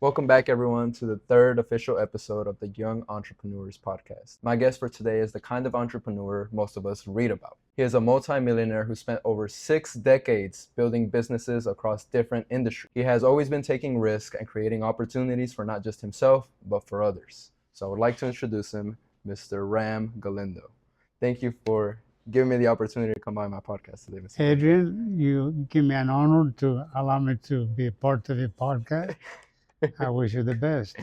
Welcome back, everyone, to the third official episode of the Young Entrepreneurs Podcast. My guest for today is the kind of entrepreneur most of us read about. He is a multimillionaire who spent over 6 decades building businesses across different industries. He has always been taking risks and creating opportunities for not just himself, but for others. So I would like to introduce him, Mr. Ram Galindo. Thank you for giving me the opportunity to come by my podcast today, Mr. Adrian, you give me an honor to allow me to be a part of your podcast. I wish you the best.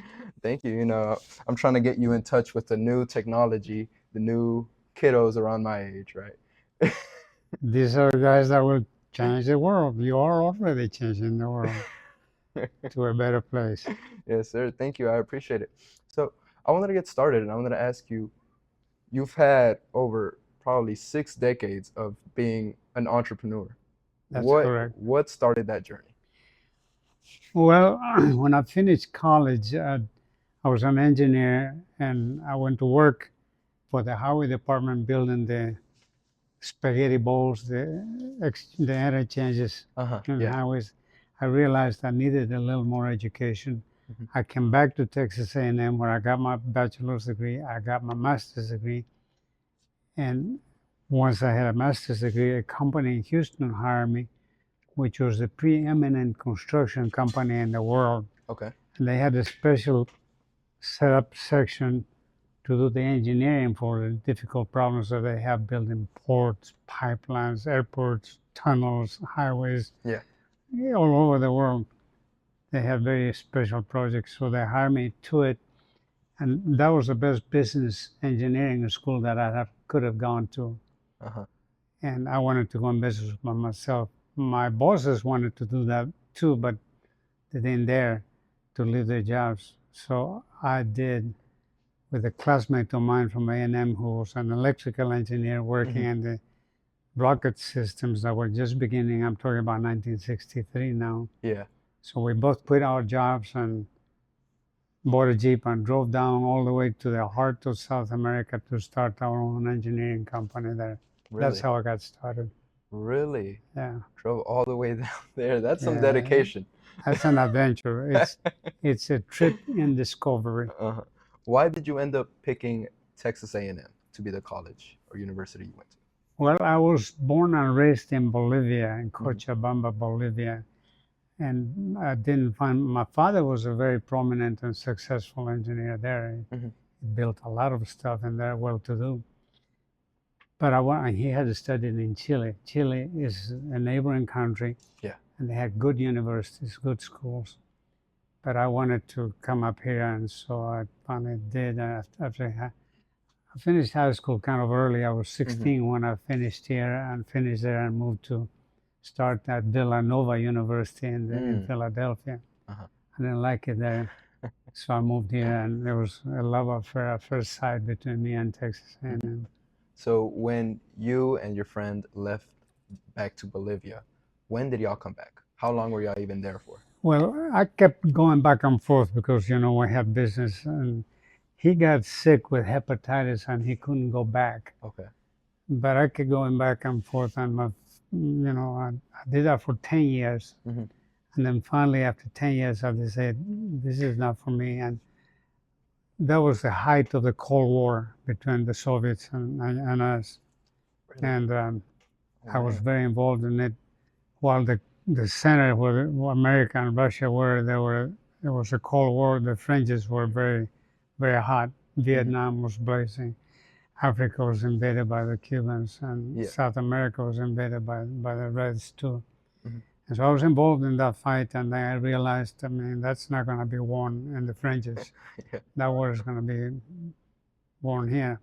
Thank you. I'm trying to get you in touch with the new technology, the new kiddos around my age, right? These are guys that will change the world. You are already changing the world to a better place. Yes, sir. Thank you. I appreciate it. So I wanted to get started and I wanted to ask you, you've had over probably 6 decades of being an entrepreneur. That's What correct. what started that journey? Well, when I finished college, I was an engineer and I went to work for the highway department building the spaghetti bowls, the interchanges in Yeah. highways. I realized I needed a little more education. Mhm. I came back to Texas A&M where I got my bachelor's degree. I got my master's degree. And once I had a master's degree, a company in Houston hired me, which was the preeminent construction company in the world. Okay. And they had a special setup section to do the engineering for the difficult problems that they have building ports, pipelines, airports, tunnels, highways, Yeah. all over the world. They have very special projects, so they hired me to it. And that was the best business engineering school that could have gone to. Uh-huh. And I wanted to go in business by myself. My bosses wanted to do that too, but they didn't dare to leave their jobs. So I did with a classmate of mine from A&M who was an electrical engineer working Mhm. in the rocket systems that were just beginning. I'm talking about 1963 now. Yeah. So we both quit our jobs and bought a Jeep and drove down all the way to the heart of South America to start our own engineering company there. That's Really? how I got started. Really? Yeah, Drove all the way down there. That's some yeah, dedication. that's an adventure. It's a trip in discovery. Uh-huh. Why did you end up picking Texas A&M to be the college or university you went to? Well, I was born and raised in Bolivia, in Mhm. Cochabamba, Bolivia. And I didn't find my father was a very prominent and successful engineer there. Mhm. He built a lot of stuff and they're well to do. But he had studied in Chile. Chile is a neighboring country. Yeah. And they had good universities, good schools. But I wanted to come up here, and so I finally did. After I finished high school kind of early, I was 16 when I finished here and finished there and moved to start at Villanova University in Philadelphia. Uh-huh. I didn't like it there, so I moved here, and there was a love affair at first sight between me and Texas A&M. So when you and your friend left back to Bolivia, when did y'all come back? How long were y'all even there for? Well, I kept going back and forth because we had business, and he got sick with hepatitis and he couldn't go back. Okay. But I kept going back and forth, and I did that for 10 years. Mhm. And then finally, after 10 years, I decided this is not for me. And that was the height of the Cold War between the Soviets and us. Really? And Oh, I was man. very involved in it. While the center where America and Russia were, there was a Cold War. The fringes were very, very hot. Vietnam was blazing. Africa was invaded by the Cubans, and Yeah. South America was invaded by the Reds too. Mhm. And so I was involved in that fight, and then I realized, I mean, that's not going to be won in the fringes. Yeah. That war is going to be won here.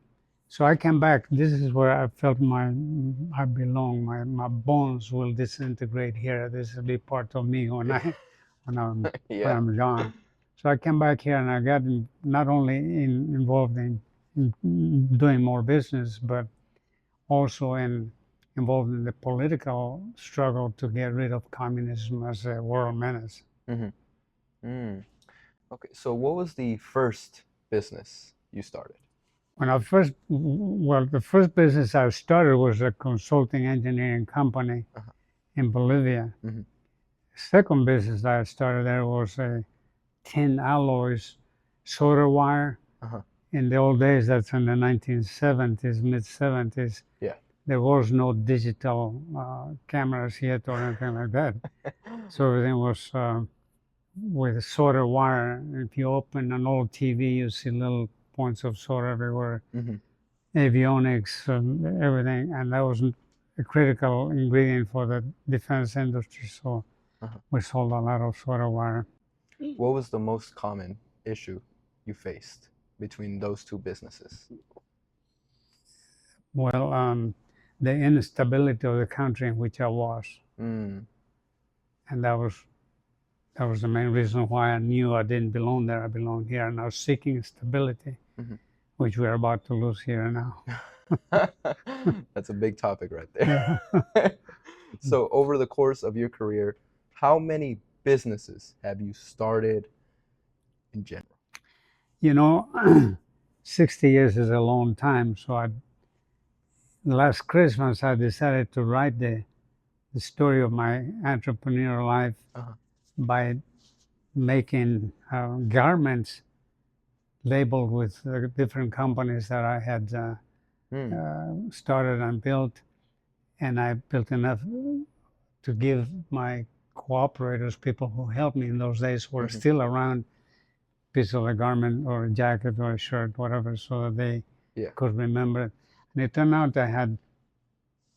So I came back. This is where I felt I belong. My bones will disintegrate here. This will be part of me when Yeah. I'm gone. So I came back here and I got not only involved in doing more business, but also involved in the political struggle to get rid of communism as a world menace. Mhm. Mm. Okay. So what was the first business you started? The first business I started was a consulting engineering company Uh-huh. in Bolivia. Mhm. Second business I started there was a tin alloys, solder wire. Uh-huh. In the old days, that's in the 1970s, mid-70s. Yeah. There was no digital cameras yet or anything like that. So everything was with solder wire. If you open an old TV, you see little points of solder everywhere. Mm-hmm. Avionics, everything, and that was a critical ingredient for the defense industry. So we sold a lot of solder wire. What was the most common issue you faced between those two businesses? Well, the instability of the country in which I was, and that was the main reason why I knew I didn't belong there. I belonged here, and I was seeking stability, which we're about to lose here now. That's a big topic right there. So over the course of your career, how many businesses have you started in general? 60 years is a long time. So last Christmas, I decided to write the story of my entrepreneurial life by making garments labeled with different companies that I had started and built. And I built enough to give my cooperators, people who helped me in those days who are still around, piece of a garment or a jacket or a shirt, whatever, so that they could remember it. And it turned out I had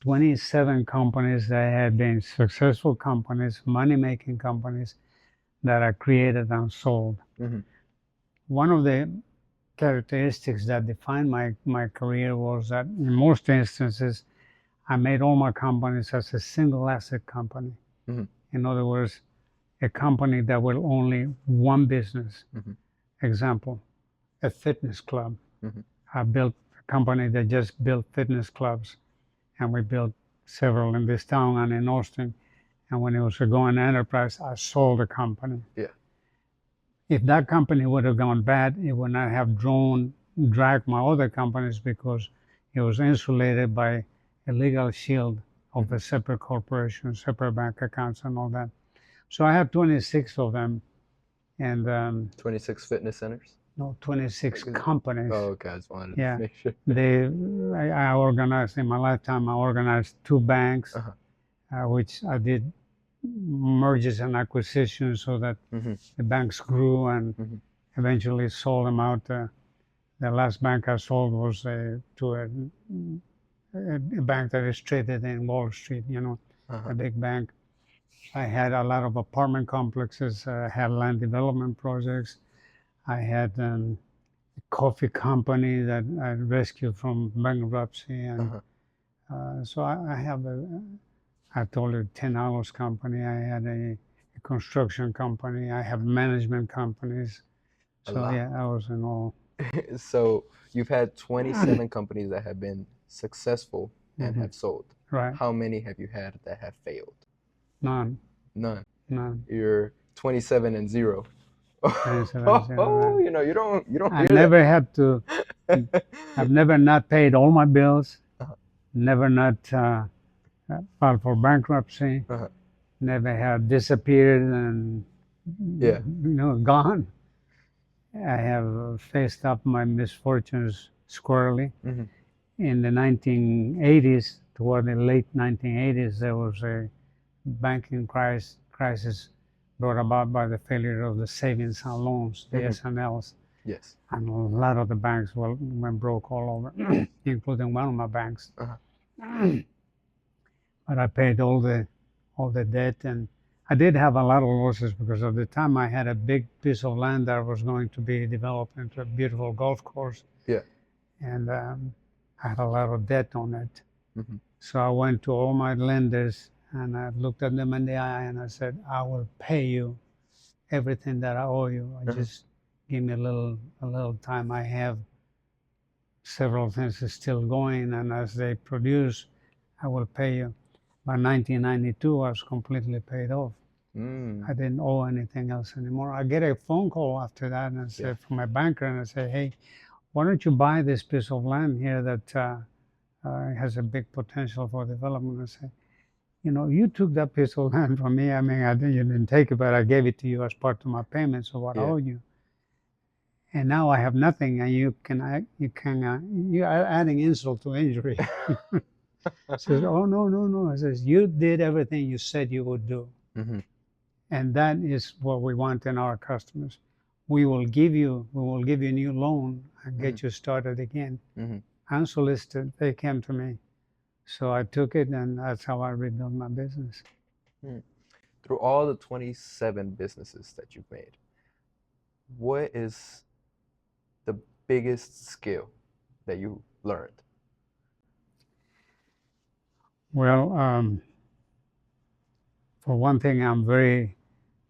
27 companies that had been successful companies, money-making companies that I created and sold. One of the characteristics that defined my career was that in most instances, I made all my companies as a single asset company. In other words, a company that will only one business. Example, a fitness club. I built a company that just built fitness clubs, and we built several in this town and in Austin. And when it was a going enterprise, I sold the company. If that company would have gone bad, it would not have dragged my other companies because it was insulated by a legal shield of a separate corporation, separate bank accounts and all that. So I have 26 of them. And 26 fitness centers? No, 26 companies. Oh, okay. I just wanted to make sure. I organized, in my lifetime, I organized 2 banks, which I did mergers and acquisitions so that the banks grew and eventually sold them out. The last bank I sold was to a bank that is traded in Wall Street, a big bank. I had a lot of apartment complexes, had land development projects. I had a coffee company that I rescued from bankruptcy. And so I have I told you, 10 hours company. I had a construction company. I have management companies. So I was in all. So you've had 27 companies that have been successful and have sold. Right. How many have you had that have failed? None. None. You're 27 and 0. 27 and 0, right. You don't I hear never had to. I've never not paid all my bills. Never not filed for bankruptcy. Never had disappeared and gone. I have faced up my misfortunes squarely. In the 1980s, toward the late 1980s, there was a banking crisis brought about by the failure of the savings and loans, the S&Ls. Yes. And a lot of the banks went broke all over, including one of my banks. But I paid all the debt, and I did have a lot of losses because at the time I had a big piece of land that was going to be developed into a beautiful golf course. Yeah. And I had a lot of debt on it. So I went to all my lenders and I looked at them in the eye and I said, I will pay you everything that I owe you. Just give me a little time. I have several things still going, and as they produce, I will pay you. By 1992, I was completely paid off. I didn't owe anything else anymore. I get a phone call after that, and I said from my banker, and I say, hey, why don't you buy this piece of land here that has a big potential for development? I say, you took that piece of land from me. I mean, you didn't take it, but I gave it to you as part of my payments of what I Yeah. owe you. And now I have nothing, and you are adding insult to injury. Says, oh no, no, no. It says, you did everything you said you would do. Mm-hmm. And that is what we want in our customers. We will give you a new loan and get you started again. Mm-hmm. Unsolicited, they came to me. So I took it, and that's how I rebuilt my business. Through all the 27 businesses that you've made, what is the biggest skill that you learned? Well, for one thing, I'm very,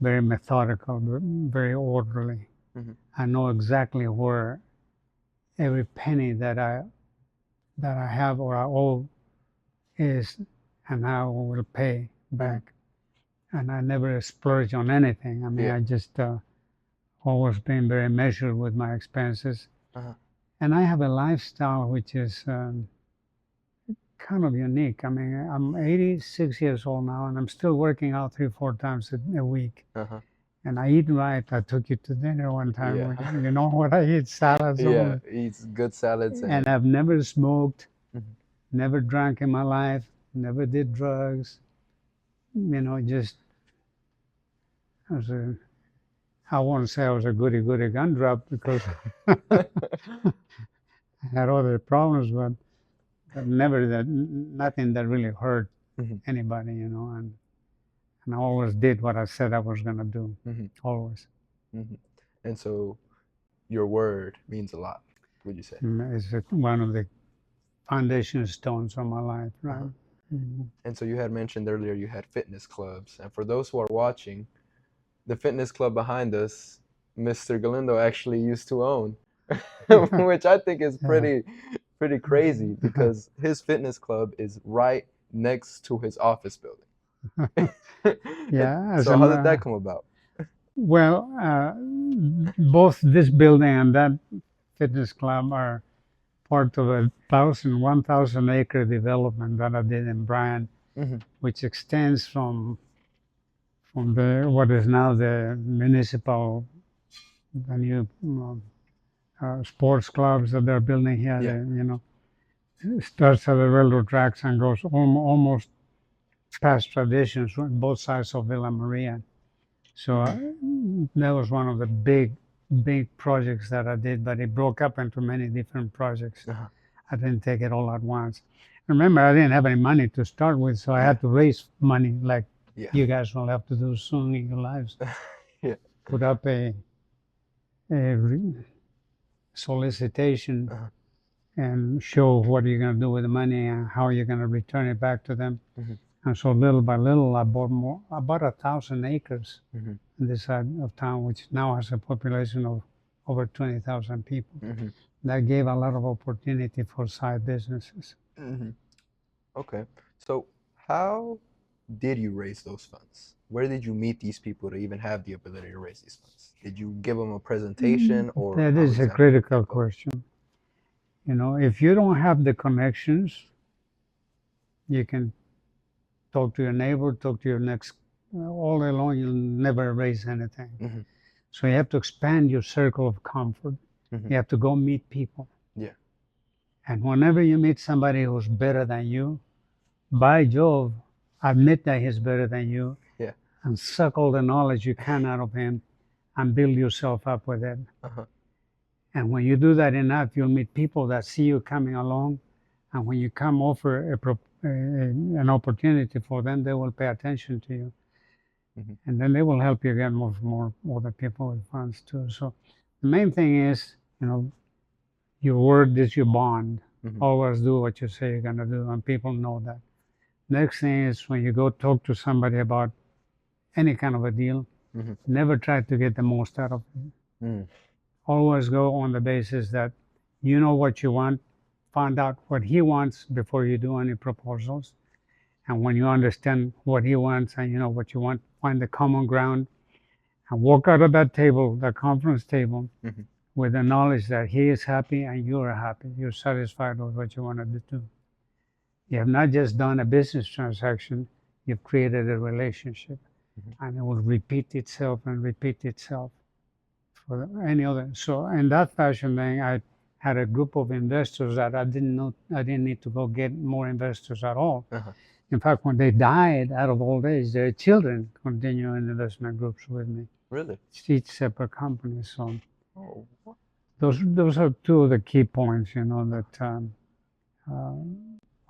very methodical, very orderly. Mm-hmm. I know exactly where every penny that I have or I owe is, and how I will pay back. And I never splurge on anything. I mean, Yeah. I just always been very measured with my expenses. Uh-huh. And I have a lifestyle which is kind of unique. I mean, I'm 86 years old now, and I'm still working out 3-4 times a week. Uh-huh. And I eat right. I took you to dinner one time. Yeah. You know what I eat? Salads Yeah, only. eats good salads And I've never smoked, Mhm. never drank in my life, never did drugs. Just I won't say I was a goody gumdrop because I had other problems, but nothing that really hurt Mhm. anybody, and I always did what I said I was going to do, Mhm. always. Mhm. And so your word means a lot, would you say? It's one of the foundation stones of my life, right? Uh-huh. Mhm. And so you had mentioned earlier you had fitness clubs. And for those who are watching, the fitness club behind us, Mr. Galindo actually used to own, which I think is Yeah. pretty crazy because his fitness club is right next to his office building. Yeah, So how did that come about? well, both this building and that fitness club are part of a 1,000 acre development that I did in Bryan, Mhm. which extends from the what is now the new sports clubs that they're building here. Yeah. It starts at the railroad tracks and goes almost past Traditions on both sides of Villa Maria. So that was one of the big projects that I did, but it broke up into many different projects. Uh-huh. I didn't take it all at once. Remember, I didn't have any money to start with, so I had to raise money like Yeah. you guys will have to do soon in your lives. Yeah. Put up a solicitation Uh-huh. and show what you're going to do with the money and how you're going to return it back to them. Mhm. And so little by little, I bought 1,000 acres Mhm. in this side of town, which now has a population of over 20,000 people. Mhm. That gave a lot of opportunity for side businesses. Mhm. Okay. So how did you raise those funds? Where did you meet these people to even have the ability to raise these funds? Did you give them a presentation or That how is a exactly did critical that go? question. If you don't have the connections, you can talk to your neighbor, talk to your next, all day long, you'll never raise anything. Mhm. So you have to expand your circle of comfort. Mhm. You have to go meet people. Yeah. And whenever you meet somebody who's better than you, by Jove, admit that he's better than you Yeah. and suck all the knowledge you can out of him and build yourself up with it. Uh-huh. And when you do that enough, you'll meet people that see you coming along. And when you come offer an opportunity for them, they will pay attention to you. Mhm. And then they will help you get more other people with funds too. So the main thing is, your word is your bond. Mhm. Always do what you say you're going to do, and people know that. Next thing is when you go talk to somebody about any kind of a deal, Mhm. never try to get the most out of it. Mm. Always go on the basis that you know what you want, find out what he wants before you do any proposals. And when you understand what he wants and you know what you want, find the common ground and walk out of that table, that conference table, Mhm. with the knowledge that he is happy and you are happy. You're satisfied with what you wanted to do. You have not just done a business transaction, you've created a relationship, Mm-hmm. and it will repeat itself and repeat itself for any other. So in that fashion, then I had a group of investors that I didn't need to go get more investors at all. Uh-huh. In fact, when they died out of old age, their children continue in investment groups with me, Really? each separate company. So Oh, those are two of the key points, that uh,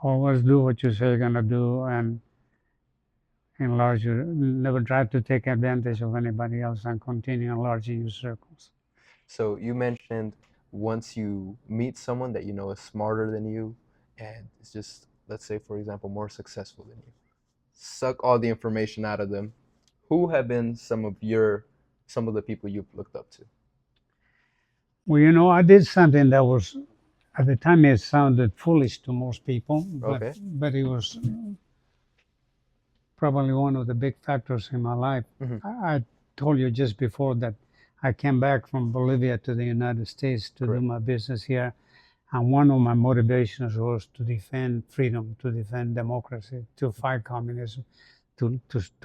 always do what you say you're gonna do, and enlarge your, never try to take advantage of anybody else, and continue enlarging your circles. so you mentioned once you meet someone that you know is smarter than you and is just, let's say, for example, more successful than you, suck all the information out of them. Who have been some of the people you've looked up to? Well, I did something that was, at the time, it sounded foolish to most people, Okay. but it was probably one of the big factors in my life. Mm-hmm. I told you just before that I came back from Bolivia to the United States to do Correct. my business here. And one of my motivations was to defend freedom, to defend democracy, to fight communism, to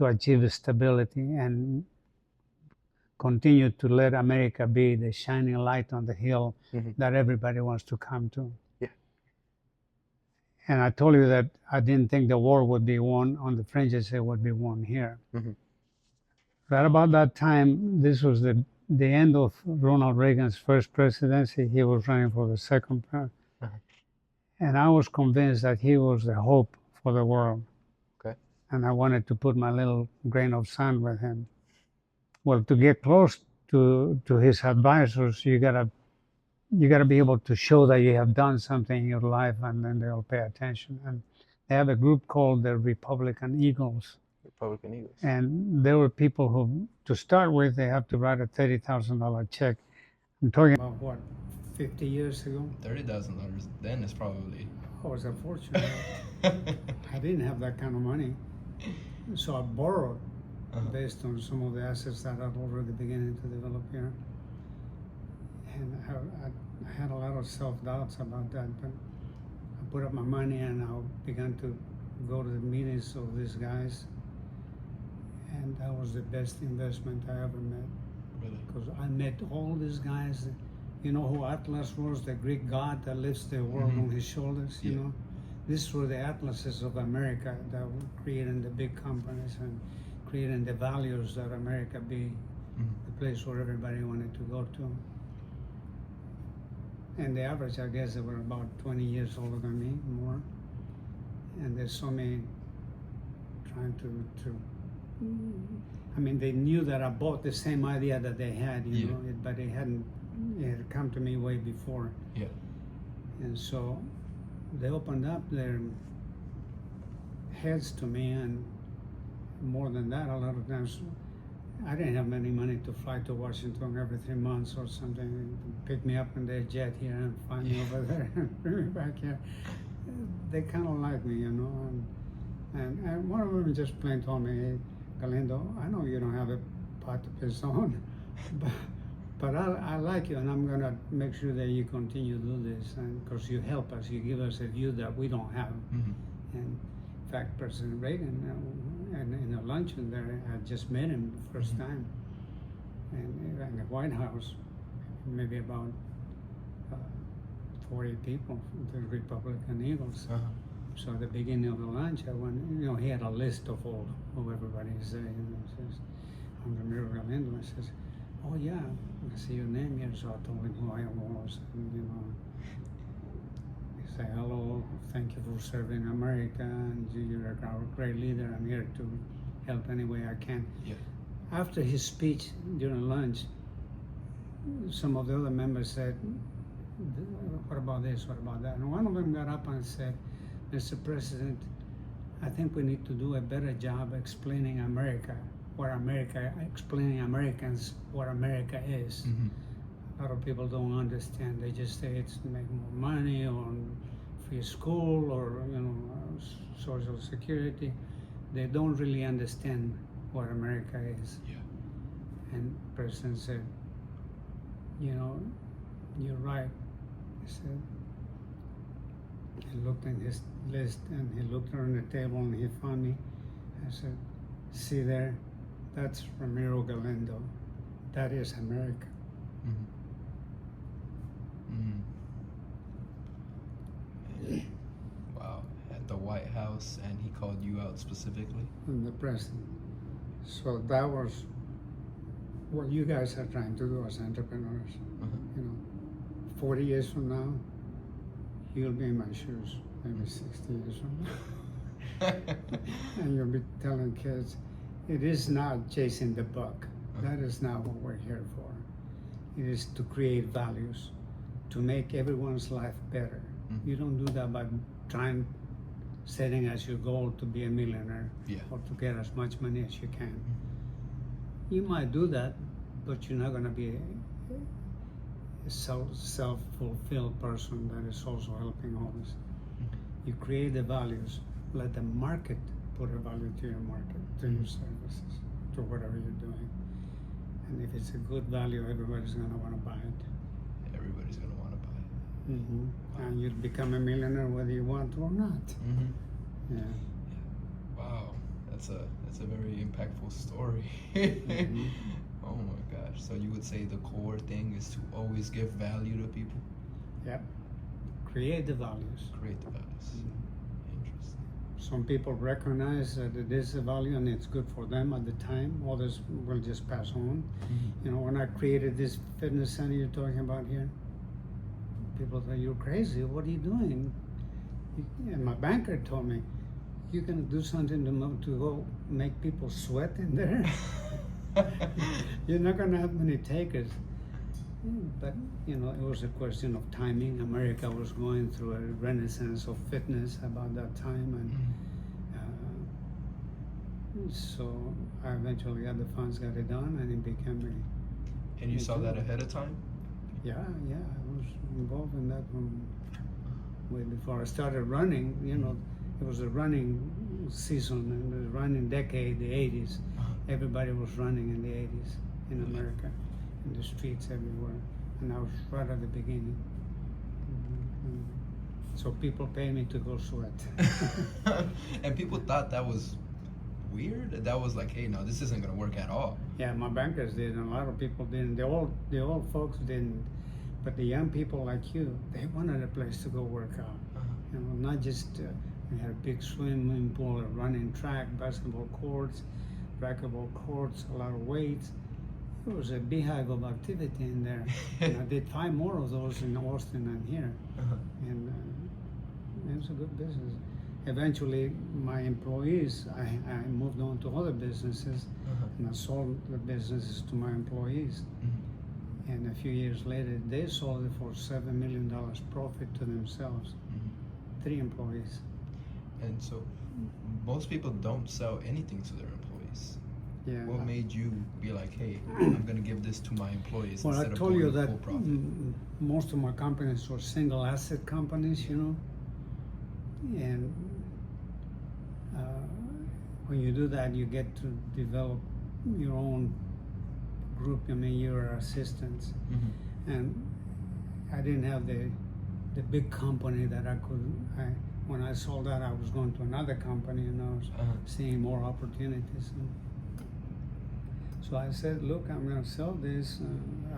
achieve stability and continue to let America be the shining light on the hill Mm-hmm. that everybody wants to come to. Yeah. And I told you that I didn't think the war would be won on the fringes, it would be won here. Mm-hmm. Right about that time, this was the end of Ronald Reagan's first presidency. He was running for the second term. Uh-huh. And I was convinced that he was the hope for the world. Okay. And I wanted to put my little grain of sand with him. Well, to get close to his advisors, you gotta be able to show that you have done something in your life, and then they'll pay attention. And they have a group called the Republican Eagles. Republican Eagles. And there were people who, to start with, they have to write a $30,000 check. I'm talking about what, 50 years ago? $30,000 then is probably. I was a fortune. I didn't have that kind of money, so I borrowed based on some of the assets that I'd already beginning to develop here. And I had a lot of self-doubts about that, but I put up my money and I began to go to the meetings of these guys, and that was the best investment I ever made. Really? Because I met all these guys. You know who Atlas was, the Greek god that lifts the world on his shoulders, you know? These were the Atlases of America that were creating the big companies and creating the values that America be the place where everybody wanted to go to. And the average, I guess, they were about 20 years older than me, more. And they saw me trying to I mean, they knew that I bought the same idea that they had, you know, but it had come to me way before. Yeah. And so they opened up their heads to me, and more than that, a lot of times I didn't have any money to fly to Washington every 3 months or something, pick me up in their jet here and find me over there and bring me back here. They kind of like me, you know, and one of them just plain told me, "Hey, Galindo, I know you don't have a pot to piss on, but I like you, and I'm gonna make sure that you continue to do this, and because you help us, you give us a view that we don't have." And in fact, President Reagan, and in a luncheon there, I just met him the first time, and in the White House, maybe about 40 people from the Republican Eagles. So at the beginning of the lunch, I went, you know, he had a list of all of everybody. He said, says, "I'm Ramiro Galindo." He says, "Oh yeah, I see your name here." So I told him who I was, and you know, he said, "Hello, thank you for serving America, and you're a great leader. I'm here to help any way I can." Yeah. After his speech during lunch, some of the other members said, "What about this? What about that?" And one of them got up and said, "Mr. President, I think we need to do a better job explaining explaining Americans what America is. A lot of people don't understand. They just say it's to make more money or free school or, you know, Social Security. They don't really understand what America is." Yeah. And the President said, "You know, you're right." He said, he looked in his list and he looked around the table and he found me I said, see there, that's Ramiro Galindo. That is America. Mm-hmm. Mm. Wow. At the White House, and he called you out specifically? And the president. So that was what you guys are trying to do as entrepreneurs. Uh-huh. You know, 40 years from now, you'll be in my shoes, maybe 60 years from now. And you'll be telling kids, it is not chasing the buck. That is not what we're here for. It is to create values, to make everyone's life better. Mm-hmm. You don't do that by setting as your goal to be a millionaire, Yeah. or to get as much money as you can. You might do that, but you're not going to be a self-fulfilled person that is also helping others. You create the values, let the market put a value to your market, to your services, to whatever you're doing. And if it's a good value, everybody's going to want to buy it. Everybody's gonna want to buy it. Mm-hmm. Wow. And you'll become a millionaire whether you want to or not. Mm-hmm. Yeah. Wow, that's a very impactful story. Mm-hmm. Oh my gosh! So you would say the core thing is to always give value to people, Yep. Create the values. create the values. Interesting. Some people recognize that it is a value and it's good for them at the time. Others will just pass on. Mm-hmm. You know, when I created this fitness center you're talking about here, people thought, you're crazy. What are you doing? And my banker told me, you're going to do something to go make people sweat in there? You're not going to have many takers. But, you know, it was a question of timing. America was going through a renaissance of fitness about that time. And so I eventually got the funds, got it done, and it became a... And you saw that ahead of time? Yeah, I was involved in that one way before I started running. You know, it was a running season and the running decade, the 80s. Everybody was running in the 80s in America, in the streets everywhere. And I was right at the beginning. So people pay me to go sweat. And people thought that was weird. That was like, hey, no, this isn't gonna work at all. Yeah, my bankers did, and a lot of people didn't. The old folks didn't, but the young people like you, they wanted a place to go work out. You know, not just we had a big swimming pool, a running track, basketball courts, racquetball courts, a lot of weights. It was a beehive of activity in there. And I did 5 more of those in Austin and here, and it was a good business. Eventually, my employees, I moved on to other businesses, and I sold the businesses to my employees. And a few years later, they sold it for $7 million profit to themselves. 3 employees. And so, most people don't sell anything to their employees. Yeah. What made you be like, hey, I'm gonna give this to my employees Well, I instead of told you going that full profit? most of my companies were single asset companies, you know. And when you do that, you get to develop your own group. I mean, your assistants. And I didn't have the big company that I could. When I sold that, I was going to another company, and I was seeing more opportunities. And so I said, look, I'm going to sell this.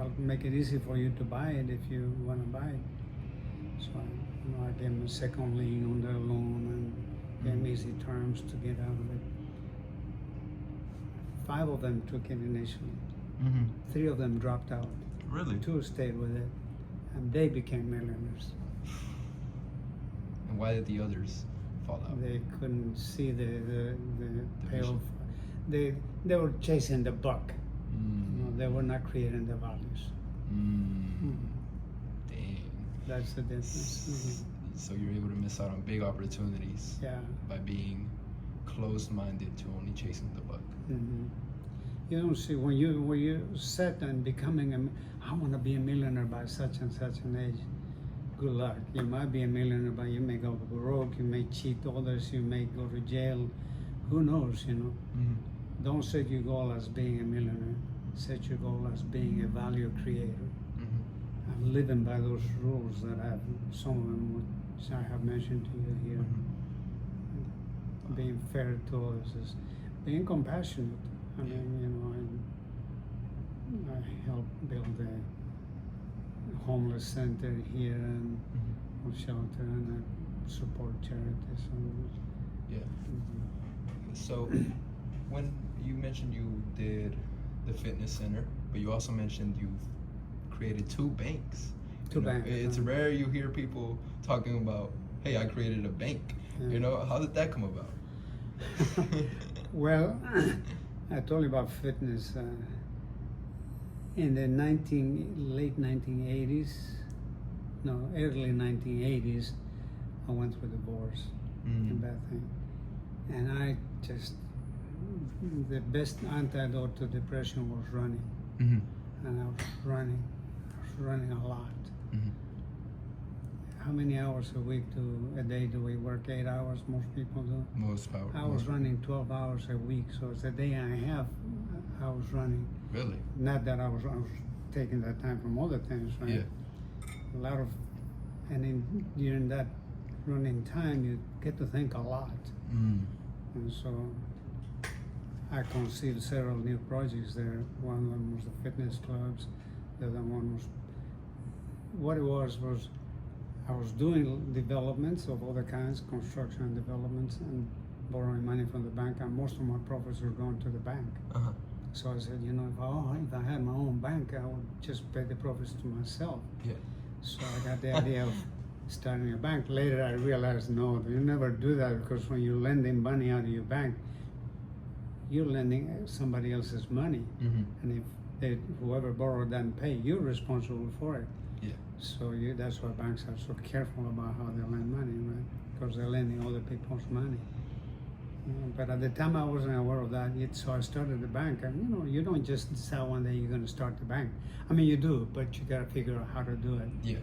I'll make it easy for you to buy it if you want to buy it. So I gave them a second lien on their loan and gave them easy terms to get out of it. 5 of them took it initially. 3 of them dropped out. Really? 2 stayed with it, and they became millionaires. And why did the others fall out? They couldn't see the payoff. They were chasing the buck. You know, they were not creating the values. Dang. That's the difference. So you're able to miss out on big opportunities Yeah. by being closed-minded to only chasing the buck. You don't see when you set and becoming I want to be a millionaire by such and such an age. Good luck. You might be a millionaire, but you may go broke. You may cheat others. You may go to jail. Who knows? You know. Don't set your goal as being a millionaire. Set your goal as being a value creator. And living by those rules that some of them which I have mentioned to you here. Being fair to others is being compassionate. I mean, you know, I helped build a homeless center here and shelter, and I support charities. Yeah. So, when you mentioned you did the fitness center, but you also mentioned you created 2 banks. Two banks. It's rare you hear people talking about, hey, I created a bank. Yeah. You know, how did that come about? Well, I told you about fitness. In the late 1980s, no, early 1980s, I went through divorce, a bad thing. And I just, the best antidote to depression was running. And I was running a lot. How many hours a day do we work? 8 hours, most people do. I was running 12 hours a week, so it's a day and a half I was running. Really? Not that I was taking that time from other things, right? Yeah. A lot of, during that running time, you get to think a lot. And so I conceived several new projects there. One of them was the fitness clubs. The other one was, what it was I was doing developments of other kinds, construction developments, and borrowing money from the bank, and most of my profits were going to the bank. So I said, you know, if I had my own bank, I would just pay the profits to myself. Yeah. So I got the idea of starting a bank. Later I realized, no, you never do that, because when you're lending money out of your bank, you're lending somebody else's money. And if whoever borrowed doesn't pay, you're responsible for it. Yeah. So that's why banks are so careful about how they lend money, right? Because they're lending other people's money. But at the time I wasn't aware of that yet, so I started the bank. And you know, you don't just decide one day you're going to start the bank. I mean, you do, but you got to figure out how to do it. Yeah.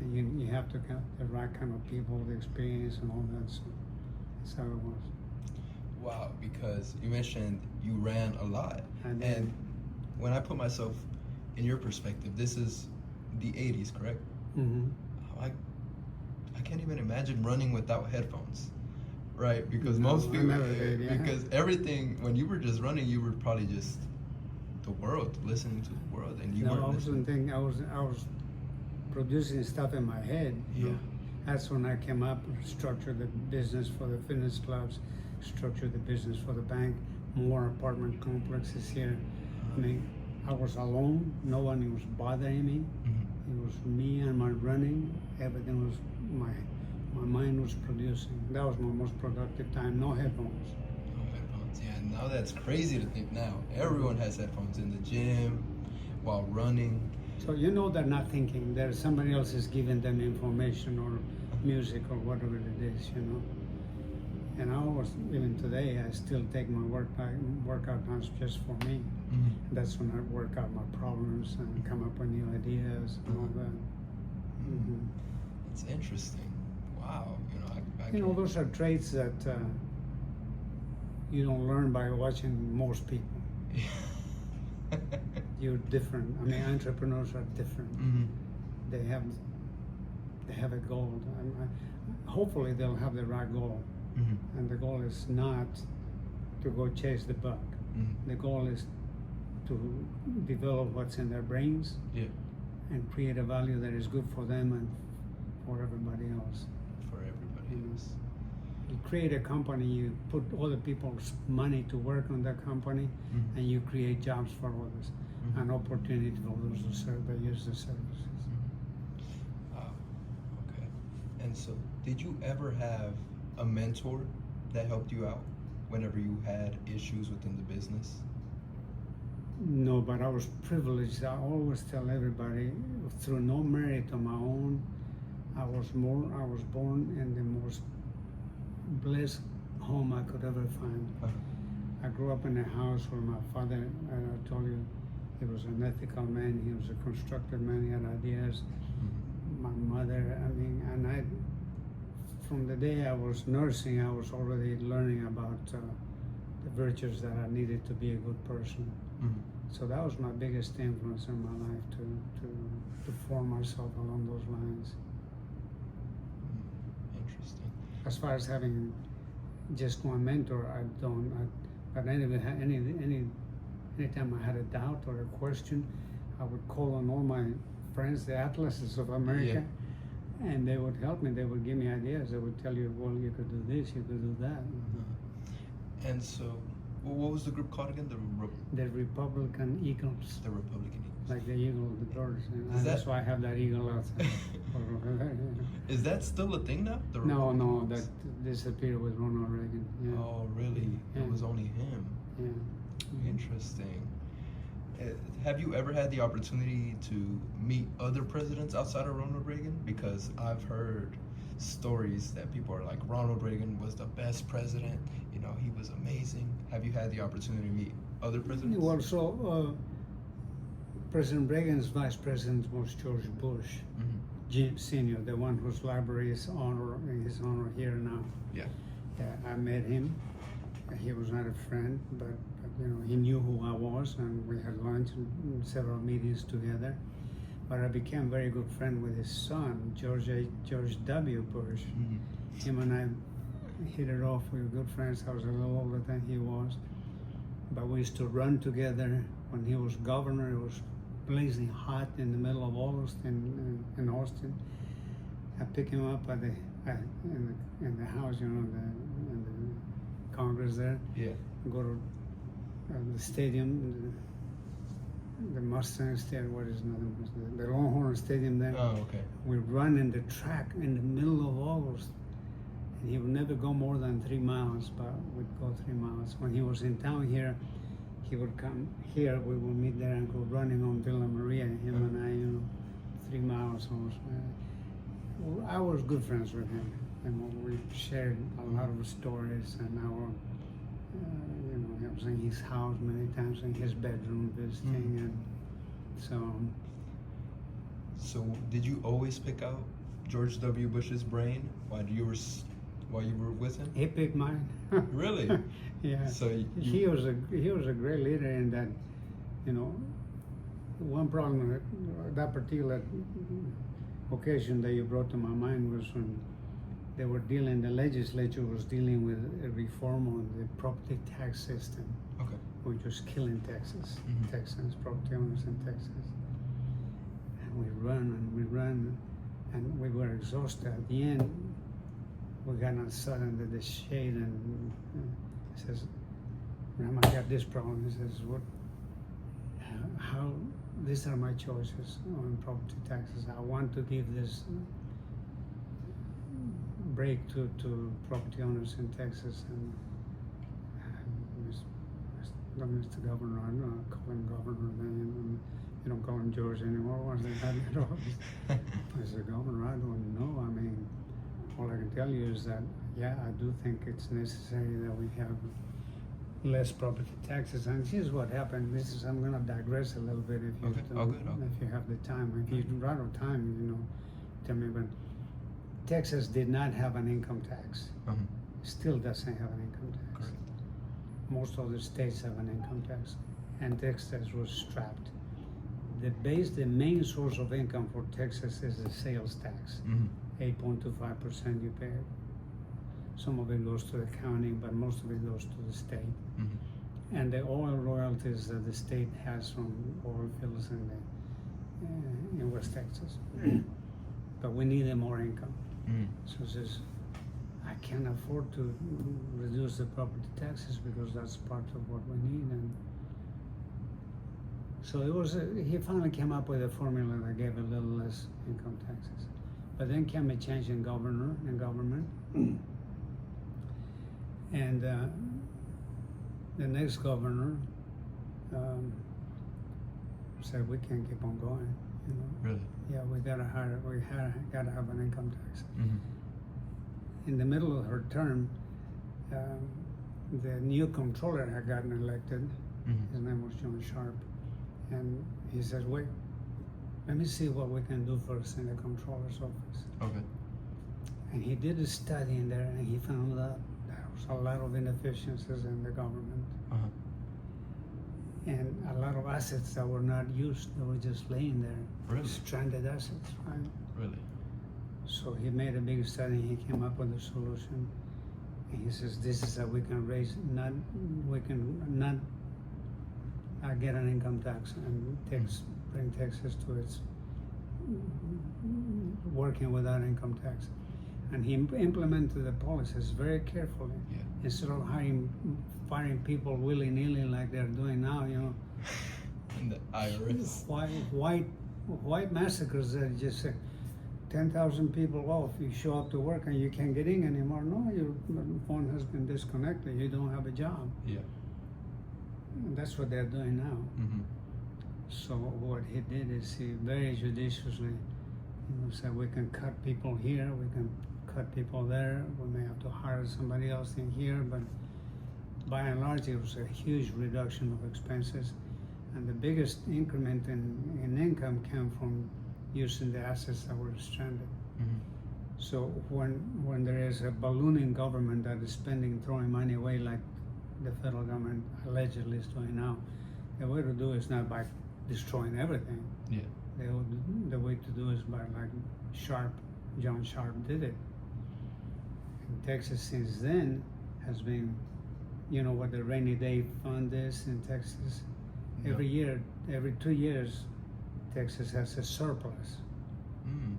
And you have to get the right kind of people, the experience and all that. So that's how it was. Wow, because you mentioned you ran a lot. I did. And when I put myself in your perspective, this is the 80s, correct? I can't even imagine running without headphones, right? Because most people, never did, yeah. Because everything, when you were just running, you were probably just the world, listening to the world, and you No, weren't I wasn't thinking. I was producing stuff in my head. You know? That's when I came up, structured the business for the fitness clubs, structured the business for the bank, more apartment complexes here. I mean, I was alone. No one was bothering me. It was me and my running. Everything was my mind was producing. That was my most productive time. No headphones. No headphones. Yeah. Now that's crazy to think. Now everyone has headphones in the gym, while running. So you know they're not thinking. There's somebody else is giving them information or music or whatever it is. You know. And I always, even today, I still take my workout times just for me. That's when I work out my problems and come up with new ideas and all that. It's interesting. Wow. You know, those are traits that you don't learn by watching most people. You're different. I mean, entrepreneurs are different. They have a goal. Hopefully, they'll have the right goal. And the goal is not to go chase the buck. The goal is to develop what's in their brains and create a value that is good for them and for everybody else. For everybody else. You create a company, you put other people's money to work on that company, and you create jobs for others, and opportunity for those to serve, that use the services. Okay. And so, did you ever have a mentor that helped you out whenever you had issues within the business? No, but I was privileged. I always tell everybody, through no merit of my own, I was born in the most blessed home I could ever find. I grew up in a house where my father, I told you, he was an ethical man. He was a constructive man. He had ideas. My mother, from the day I was nursing, I was already learning about the virtues that I needed to be a good person. So that was my biggest influence in my life, to form myself along those lines. Interesting. As far as having just one mentor, I don't. But anytime I had a doubt or a question, I would call on all my friends, the atlases of America, and they would help me. They would give me ideas. They would tell you, well, you could do this, you could do that. And so, what was the group called again? The Republican Eagles. The Republican Eagles. Like the eagle, the birds. Is That's that- why I have that eagle outside. Is that still a thing now? The No, Republican no, Eagles? that disappeared with Ronald Reagan. Yeah. Oh, really? Yeah. It was only him. Yeah. Interesting. Have you ever had the opportunity to meet other presidents outside of Ronald Reagan? Because I've heard stories that people are like, Ronald Reagan was the best president. You know, he was amazing. Have you had the opportunity to meet other presidents? Well, so President Reagan's vice president was George Bush, Senior, the one whose library is in his honor here now. Yeah. I met him. He was not a friend, but you know, he knew who I was, and we had lunch and several meetings together. But I became very good friend with his son, George W. Bush. Him and I hit it off. We were good friends. I was a little older than he was, but we used to run together. When he was governor, it was blazing hot in the middle of August in Austin. I picked him up at in the house, you know, in the Congress there. Yeah. Go to the stadium, the Mustang Stadium. What is another one? The Longhorn Stadium there. Oh, okay. We run in the track in the middle of August, and he would never go more than 3 miles, but we'd go 3 miles. When he was in town here, he would come here. We would meet there and go running on Villa Maria. Him and I, you know, 3 miles almost. I was good friends with him, and we shared a lot of stories. And our, you know, I was in his house many times, in his bedroom visiting, and so. So, did you always pick out George W. Bush's brain while you were with him? He picked mine. Really? Yeah. So he was a great leader in that, you know. One problem that particular occasion that you brought to my mind was when the legislature was dealing with a reform on the property tax system, Okay. which was killing Texans, property owners in Texas. And we run, and we were exhausted. At the end, we got outside under the shade, and he says, Ram, I got this problem. He says, how, these are my choices on property taxes. I want to give this break to property owners in Texas, and Mr. Governor, I don't call him Governor then, you don't call him George anymore. Once they had it all. I said, Governor, I don't know. I mean, all I can tell you is that, yeah, I do think it's necessary that we have less property taxes. And here's what happened. I'm going to digress a little bit if you Okay. All good. if you have the time. If you run out of time, you know, tell me. But Texas did not have an income tax. Still doesn't have an income tax. Correct. Most other states have an income tax, and Texas was strapped. The main source of income for Texas is the sales tax. 8.25% you pay. Some of it goes to the county, but most of it goes to the state. And the oil royalties that the state has from oil fields in West Texas. But we needed more income. So it says, I can't afford to reduce the property taxes because that's part of what we need. And so he finally came up with a formula that gave a little less income taxes. But then came a change in government. And the next governor said, we can't keep on going, you know. Really? Yeah, we gotta have an income tax. In the middle of her term, the new comptroller had gotten elected. His name was John Sharp. And he says, wait, let me see what we can do first in the comptroller's office. Okay. And he did a study in there, and he found that there was a lot of inefficiencies in the government. And a lot of assets that were not used, they were just laying there. Really? Stranded assets, right? Really? So he made a big study, he came up with a solution. And he says, this is how we can raise, we can not get an income tax and bring Texas to its working without income tax. And he implemented the policies very carefully. Yeah. Instead of firing people willy-nilly like they're doing now, you know. And the IRS. White massacres that just say 10,000 people, well, if you show up to work and you can't get in anymore, no, your phone has been disconnected, you don't have a job. Yeah. And that's what they're doing now. Mm-hmm. So what he did is he very judiciously said we can cut people here, we can cut people there, we may have to hire somebody else in here, but by and large it was a huge reduction of expenses. And the biggest increment in income came from using the assets that were stranded. Mm-hmm. So when there is a ballooning government that is spending, throwing money away like the federal government allegedly is doing now, the way to do is not by destroying everything. Yeah. The way to do is by like John Sharp did it. And Texas since then has been, you know what the rainy day fund is in Texas? No. Every year, every 2 years, Texas has a surplus. Mm.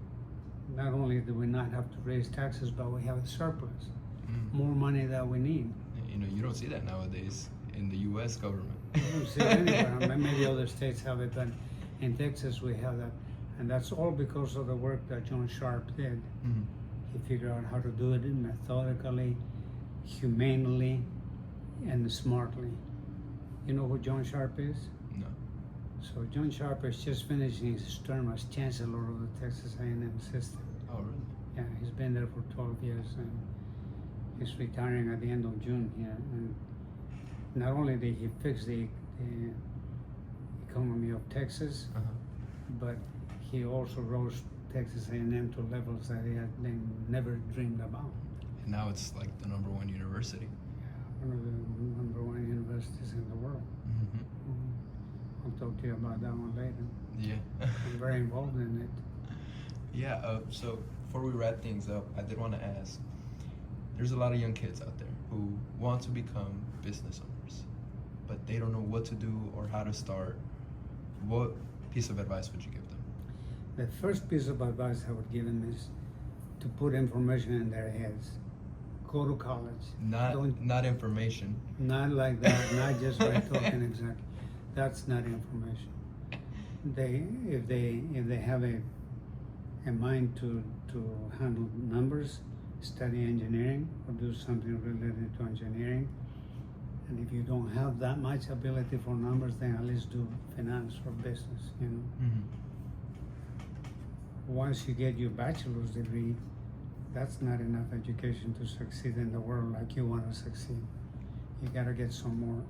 Not only do we not have to raise taxes, but we have a surplus. Mm. More money that we need. You know, you don't see that nowadays in the U.S. government. You don't see it anywhere. Maybe other states have it, but in Texas we have that. And that's all because of the work that John Sharp did. Mm-hmm. He figured out how to do it methodically, humanely, and smartly. You know who John Sharp is? No. So John Sharp is just finishing his term as Chancellor of the Texas A&M system. Oh, really? Yeah, he's been there for 12 years and he's retiring at the end of June here. And not only did he fix the economy of Texas, Uh-huh. but he also rose Texas A&M to levels that he had never dreamed about. And now it's like the #1 university. One of the #1 universities in the world. Mm-hmm. I'll talk to you about that one later. Yeah. I'm very involved in it. Yeah, so before we wrap things up, I did want to ask, there's a lot of young kids out there who want to become business owners, but they don't know what to do or how to start. What piece of advice would you give them? The first piece of advice I would give them is to put information in their heads. Go to college. Not information. Not like that, not just by talking exactly. That's not information. If they have a mind to handle numbers, study engineering or do something related to engineering. And if you don't have that much ability for numbers, then at least do finance or business, you know. Mm-hmm. Once you get your bachelor's degree, that's not enough education to succeed in the world like you want to succeed. You gotta get some more.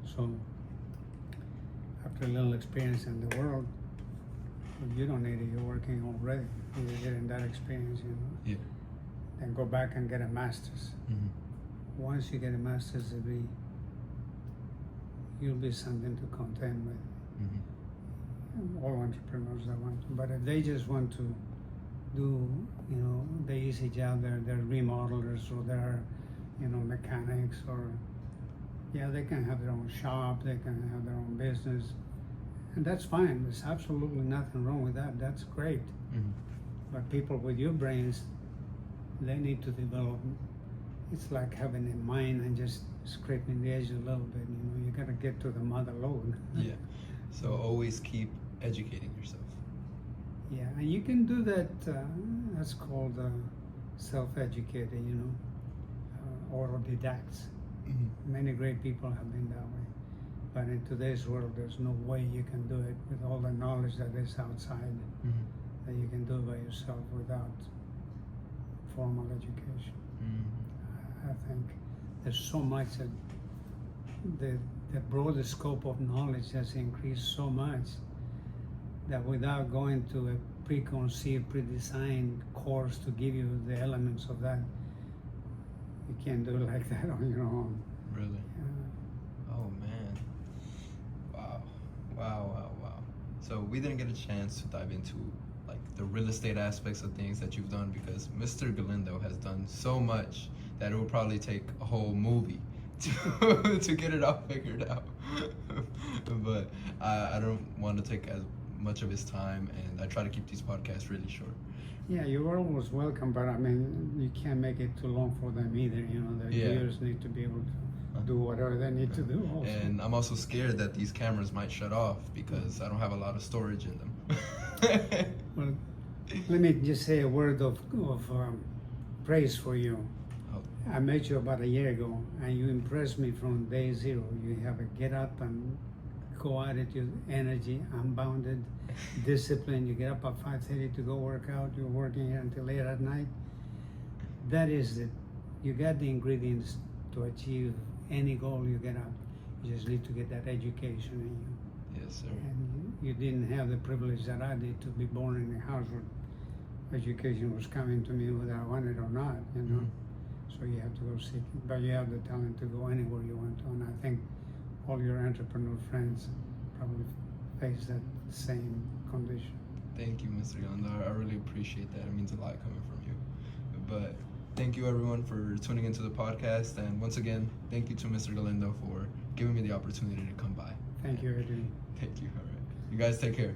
So after a little experience in the world, you don't need it, you're working already. You're getting that experience, you know. Yeah. Then go back and get a master's. Mm-hmm. Once you get a master's degree, you'll be something to contend with. Mm-hmm. All entrepreneurs that want to, but if they just want to do, you know, the easy job, they're remodelers or they're, you know, mechanics or, yeah, they can have their own shop, they can have their own business, and that's fine. There's absolutely nothing wrong with that. That's great. Mm-hmm. But people with your brains, they need to develop. It's like having a mine and just scraping the edge a little bit. You know, you gotta get to the mother lode. Yeah. So always keep educating yourself. Yeah, and you can do that. That's called self-educated. You know, autodidacts. Mm-hmm. Many great people have been that way. But in today's world, there's no way you can do it with all the knowledge that is outside. Mm-hmm. That you can do by yourself without formal education. Mm-hmm. I think there's so much that the broader scope of knowledge has increased so much that without going to a preconceived, pre-designed course to give you the elements of that, you can't do it like that on your own. Really? Oh man. Wow. So we didn't get a chance to dive into like the real estate aspects of things that you've done because Mr. Galindo has done so much that it will probably take a whole movie to get it all figured out. But I don't want to take as much of his time, and I try to keep these podcasts really short. Yeah, you're always welcome, but I mean, you can't make it too long for them either. You know, the viewers need to be able to do whatever they need to do also. And I'm also scared that these cameras might shut off because I don't have a lot of storage in them. Well, let me just say a word of praise for you. I met you about a year ago, and you impressed me from day zero. You have a get up and go attitude, energy, unbounded, discipline. You get up at 5:30 to go work out. You're working here until late at night. That is it. You got the ingredients to achieve any goal you get up. You just need to get that education in you. Yes, sir. And you didn't have the privilege that I did to be born in a house where education was coming to me whether I wanted or not, you know. So you have to go seek it. But you have the talent to go anywhere you want to. And I think all your entrepreneur friends probably face that same condition. Thank you, Mr. Galindo. I really appreciate that. It means a lot coming from you. But thank you, everyone, for tuning into the podcast. And once again, thank you to Mr. Galindo for giving me the opportunity to come by. Thank you, Eddie. Thank you. All right. You guys take care.